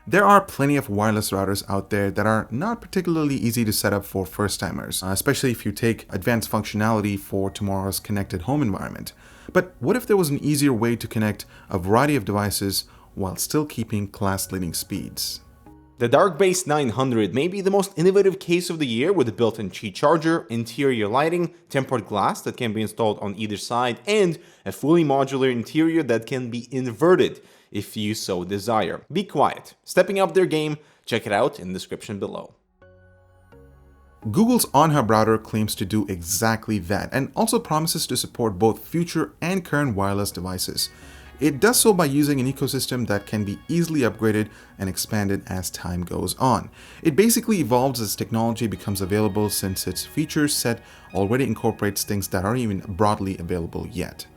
There are plenty of wireless routers out there that are not particularly easy to set up for first-timers, especially if you take advanced functionality for tomorrow's connected home environment. But what if there was an easier way to connect a variety of devices while still keeping class-leading speeds? The Dark-Base 900 may be the most innovative case of the year, with a built-in Qi charger, interior lighting, tempered glass that can be installed on either side, and a fully modular interior that can be inverted if you so desire. Be quiet. Stepping up their game, check it out in the description below. Google's OnHub router claims to do exactly that, and also promises to support both future and current wireless devices. It does so by using an ecosystem that can be easily upgraded and expanded as time goes on. It basically evolves as technology becomes available, since its feature set already incorporates things that aren't even broadly available yet.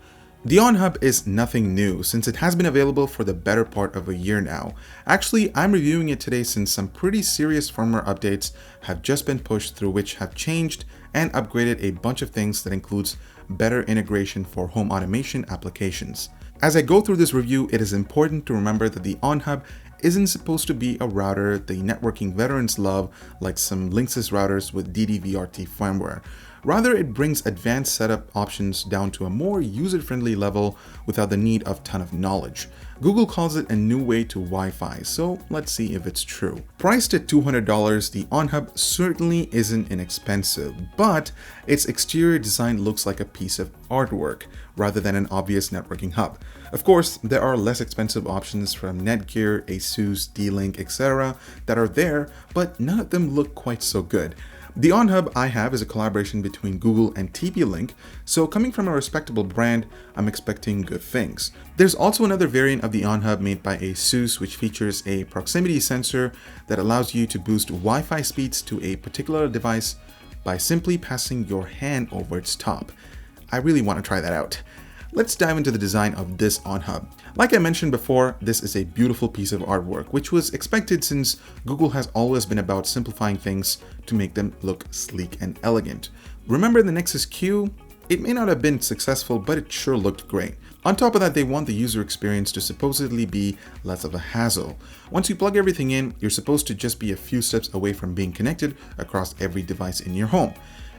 The OnHub is nothing new, since it has been available for the better part of a year now. Actually, I'm reviewing it today since some pretty serious firmware updates have just been pushed through, which have changed and upgraded a bunch of things that includes better integration for home automation applications. As I go through this review, it is important to remember that the OnHub isn't supposed to be a router the networking veterans love, like some Linksys routers with DDVRT firmware. Rather, it brings advanced setup options down to a more user-friendly level without the need of a ton of knowledge. Google calls it a new way to Wi-Fi, so let's see if it's true. Priced at $200, the OnHub certainly isn't inexpensive, but its exterior design looks like a piece of artwork rather than an obvious networking hub. Of course, there are less expensive options from Netgear, Asus, D-Link, etc. that are there, but none of them look quite so good. The OnHub I have is a collaboration between Google and TP-Link, so coming from a respectable brand, I'm expecting good things. There's also another variant of the OnHub made by Asus, which features a proximity sensor that allows you to boost Wi-Fi speeds to a particular device by simply passing your hand over its top. I really want to try that out. Let's dive into the design of this OnHub. Like I mentioned before, this is a beautiful piece of artwork, which was expected since Google has always been about simplifying things to make them look sleek and elegant. Remember the Nexus Q? It may not have been successful, but it sure looked great. On top of that, they want the user experience to supposedly be less of a hassle. Once you plug everything in, you're supposed to just be a few steps away from being connected across every device in your home.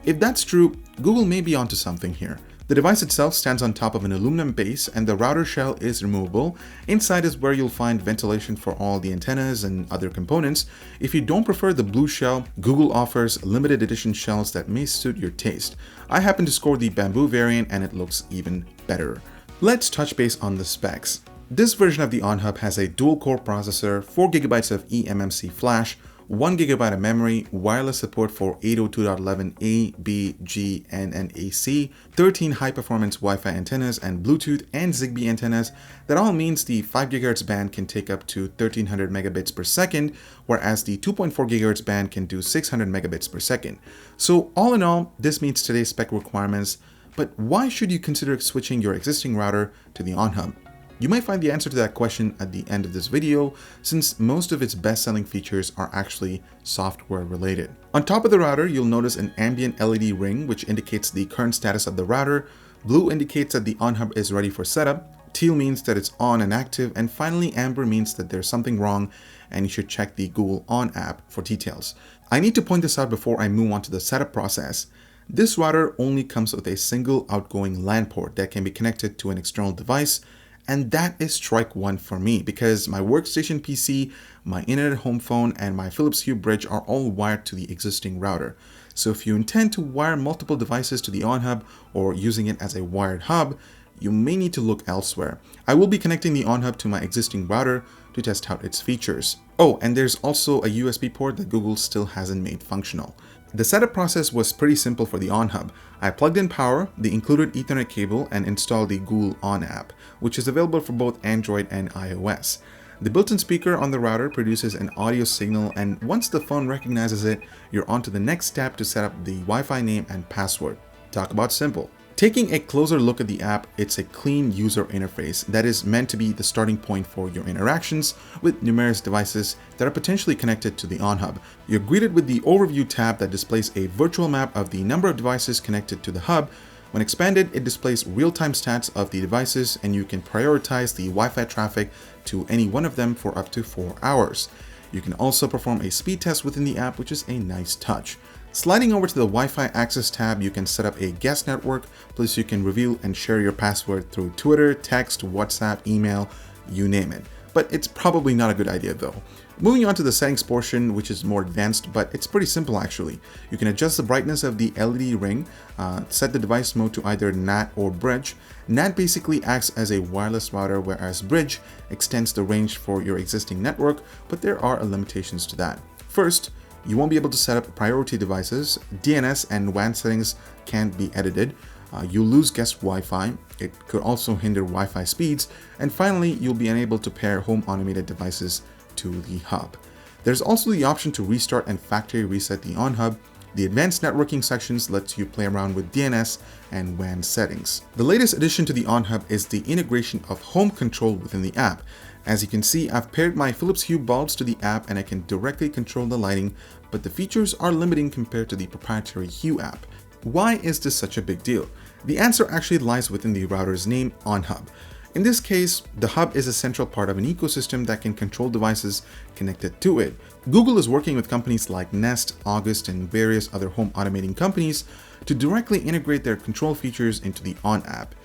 If that's true, Google may be onto something here. The device itself stands on top of an aluminum base, and the router shell is removable. Inside is where you'll find ventilation for all the antennas and other components. If you don't prefer the blue shell, Google offers limited edition shells that may suit your taste. I happen to score the bamboo variant, and it looks even better. Let's touch base on the specs. This version of the OnHub has a dual-core processor, 4GB of eMMC flash, 1GB of memory, wireless support for 802.11a, b, g, n, and AC, 13 high-performance Wi-Fi antennas, and Bluetooth and Zigbee antennas. That all means the 5 GHz band can take up to 1300 megabits per second, whereas the 2.4 GHz band can do 600 megabits per second. So all in all, this meets today's spec requirements, but why should you consider switching your existing router to the OnHub? You might find the answer to that question at the end of this video, since most of its best-selling features are actually software related. On top of the router, you'll notice an ambient LED ring which indicates the current status of the router. Blue indicates that the OnHub is ready for setup. Teal means that it's on and active, and finally amber means that there's something wrong and you should check the Google On app for details. I need to point this out before I move on to the setup process. This router only comes with a single outgoing LAN port that can be connected to an external device. And that is strike one for me, because my workstation PC, my internet home phone, and my Philips Hue bridge are all wired to the existing router. So if you intend to wire multiple devices to the OnHub or using it as a wired hub, you may need to look elsewhere. I will be connecting the OnHub to my existing router to test out its features. Oh, and there's also a USB port that Google still hasn't made functional. The setup process was pretty simple for the OnHub. I plugged in power, the included Ethernet cable, and installed the Google On app, which is available for both Android and iOS. The built-in speaker on the router produces an audio signal, and once the phone recognizes it, you're on to the next step to set up the Wi-Fi name and password. Talk about simple. Taking a closer look at the app, it's a clean user interface that is meant to be the starting point for your interactions with numerous devices that are potentially connected to the OnHub. You're greeted with the Overview tab that displays a virtual map of the number of devices connected to the hub, When expanded, it displays real-time stats of the devices, and you can prioritize the Wi-Fi traffic to any one of them for up to 4 hours. You can also perform a speed test within the app, which is a nice touch. Sliding over to the Wi-Fi access tab, you can set up a guest network, plus you can reveal and share your password through Twitter, text, WhatsApp, email, you name it. But it's probably not a good idea though. Moving on to the settings portion, which is more advanced, but it's pretty simple actually. You can adjust the brightness of the LED ring, set the device mode to either NAT or Bridge. NAT basically acts as a wireless router, whereas Bridge extends the range for your existing network, but there are limitations to that. First, you won't be able to set up priority devices. DNS and WAN settings can't be edited. You'll lose guest Wi-Fi. It could also hinder Wi-Fi speeds. And finally, you'll be unable to pair home automated devices to the hub. There's also the option to restart and factory reset the OnHub. The advanced networking sections lets you play around with DNS and WAN settings. The latest addition to the OnHub is the integration of home control within the app. As you can see, I've paired my Philips Hue bulbs to the app and I can directly control the lighting, but the features are limiting compared to the proprietary Hue app. Why is this such a big deal? The answer actually lies within the router's name, OnHub. In this case, the hub is a central part of an ecosystem that can control devices connected to it. Google is working with companies like Nest, August, and various other home automating companies to directly integrate their control features into the On app.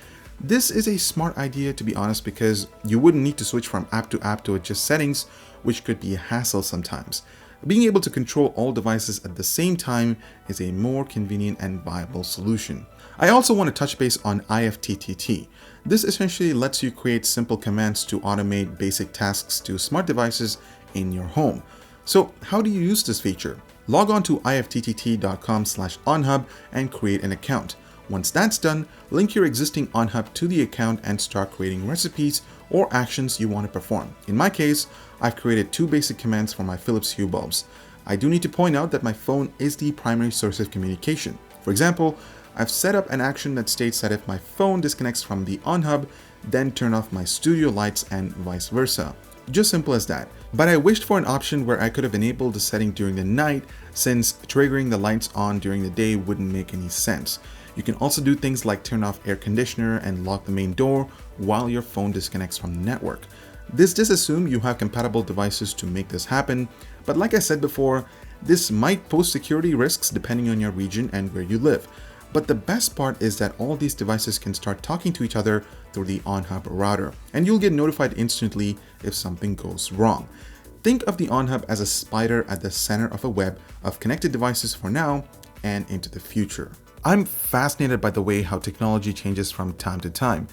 This is a smart idea, to be honest, because you wouldn't need to switch from app to adjust settings, which could be a hassle sometimes. Being able to control all devices at the same time is a more convenient and viable solution. I also want to touch base on IFTTT. This essentially lets you create simple commands to automate basic tasks to smart devices in your home. So how do you use this feature? Log on to ifttt.com/onhub and create an account. Once that's done, link your existing OnHub to the account and start creating recipes or actions you want to perform. In my case, I've created 2 basic commands for my Philips Hue bulbs. I do need to point out that my phone is the primary source of communication. For example, I've set up an action that states that if my phone disconnects from the OnHub, then turn off my studio lights and vice versa. Just simple as that. But I wished for an option where I could have enabled the setting during the night, since triggering the lights on during the day wouldn't make any sense. You can also do things like turn off air conditioner and lock the main door while your phone disconnects from the network. This does assume you have compatible devices to make this happen, but like I said before, this might pose security risks depending on your region and where you live. But the best part is that all these devices can start talking to each other through the OnHub router, and you'll get notified instantly if something goes wrong. Think of the OnHub as a spider at the center of a web of connected devices for now and into the future. I'm fascinated by the way how technology changes from time to time.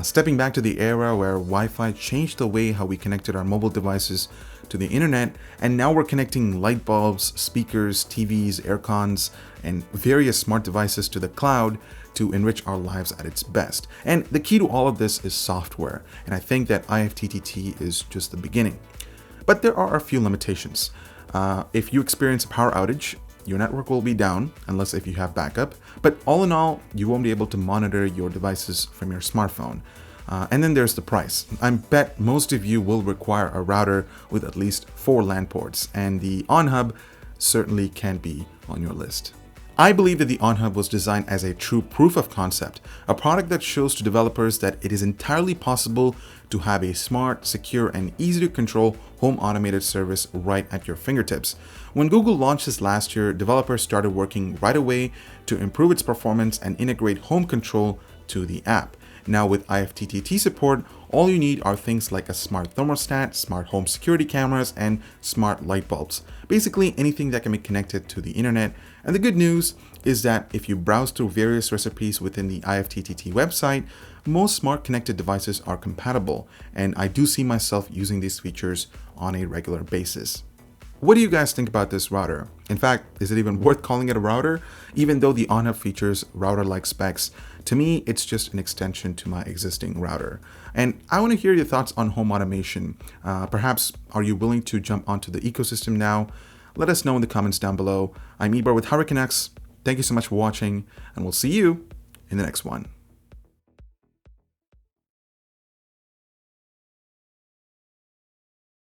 Stepping back to the era where Wi-Fi changed the way how we connected our mobile devices to the internet, and now we're connecting light bulbs, speakers, TVs, air cons, and various smart devices to the cloud to enrich our lives at its best. And the key to all of this is software, and I think that IFTTT is just the beginning. But there are a few limitations. If you experience a power outage, your network will be down unless if you have backup, but all in all, you won't be able to monitor your devices from your smartphone. And then there's the price. I bet most of you will require a router with at least 4 LAN ports, and the OnHub certainly can't be on your list. I believe that the OnHub was designed as a true proof of concept, a product that shows to developers that it is entirely possible to have a smart, secure, and easy to control home automated service right at your fingertips. When Google launched this last year, developers started working right away to improve its performance and integrate home control to the app. Now with IFTTT support, all you need are things like a smart thermostat, smart home security cameras, and smart light bulbs. Basically anything that can be connected to the internet. And the good news is that if you browse through various recipes within the IFTTT website, most smart connected devices are compatible, and I do see myself using these features on a regular basis. What do you guys think about this router? In fact, is it even worth calling it a router? Even though the OnHub features router-like specs, to me, it's just an extension to my existing router. And I want to hear your thoughts on home automation. Perhaps, are you willing to jump onto the ecosystem now? Let us know in the comments down below. I'm Ibar with Canucks. Thank you so much for watching, and we'll see you in the next one.